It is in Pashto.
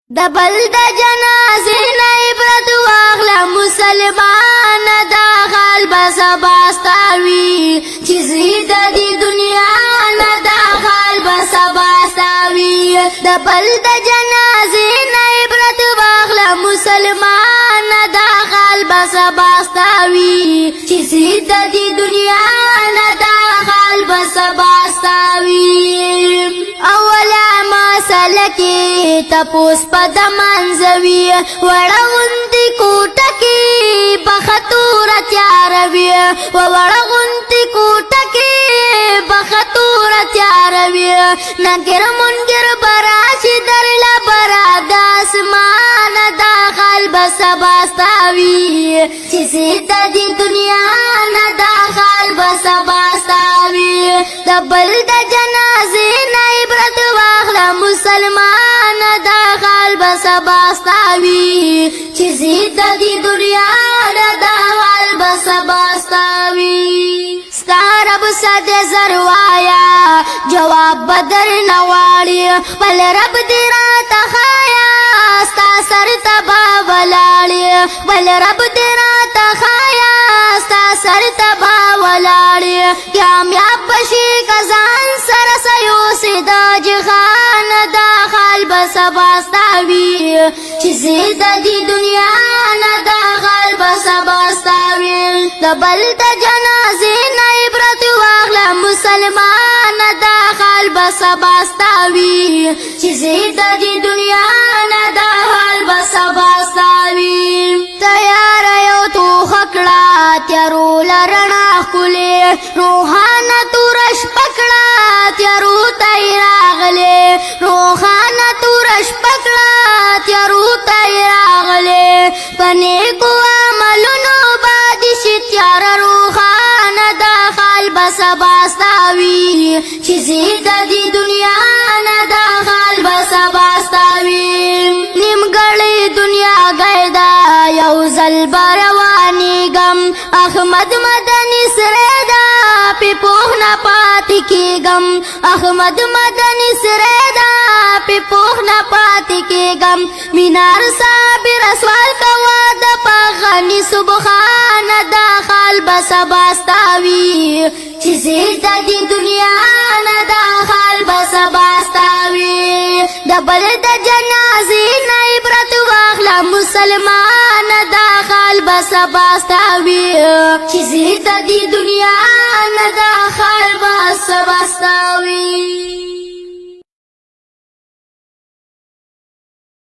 دبل د جنازې نه عبرت واخله مسلمان دا حال به سبا ستا وي چې ځې د دې دنیا نه دا حال به سبا ستا وي دبل د جنازې نه عبرت واخله مسلمان دا حال به سبا ستا وي چې ځې د دې دنیا نه دا حال به سبا ستا وي اوله مسله کې تپوس په د منځوي وړه غوندې کوټه کې بختوره تیاره وي وړه غوندې کوټه کې بختوره تیاره وي نګر منګر به راشي درله بره د اسمان دا حال به سبا ستا وي چې ځې د دې دنیا نه دا حال به سبا ستا وي د بل د جنازې نه عبرت واخله مسلمان دا حال به سبا ستا وي چې ځې د دې دنیا نه دا حال به سبا ستا وي ستا رب صد زر وایا جواب به درنه غواړي خپل رب دې راته ښایه ستا سر ته به ولاړې خپل رب دې راته ښایه ستا سر ته به ولاړې کامیاب به شي که ځان سره سیوسې د جهان دا حال به سبا ستا وي چې ځې د دې دنیا نه دا حال به سبا ستا وي د بل د جنازې نه عبرت واخله مسلمان دا حال به سبا ستا وي چې ځې د دې دنیا نه دا حال به سبا ستا وي تیاره یو توښه کړه تیارو له رڼا ښکلې روښانه توره شپه کړه تیارو ته یې راغلې روښانه توره شپه کړه تیارو ته یې راغلې په نیکو عملونو به دې شي تیاره روښانه دا حال به سبا ستا وي چې ځې د دې دنیا نه دا حال به سبا ستا وي نیمګړې دنیا ګرده یو ځل به روانېږم احمد مدني سره دا پې پوه نه پاتې کېږم احمد مدني سره دا پې پوه نه پاتې کېږم مینار صابر سوال کوه د پغني سبحان دا حال به سبا ستا وي چې ځې د دې دنیا نه دا حال به سبا ستا وي د بل د جنازې نه عبرت واخله مسلمان دا حال به سبا ستا وي چې ځې د دې دنیا نه دا حال به سبا ستا وي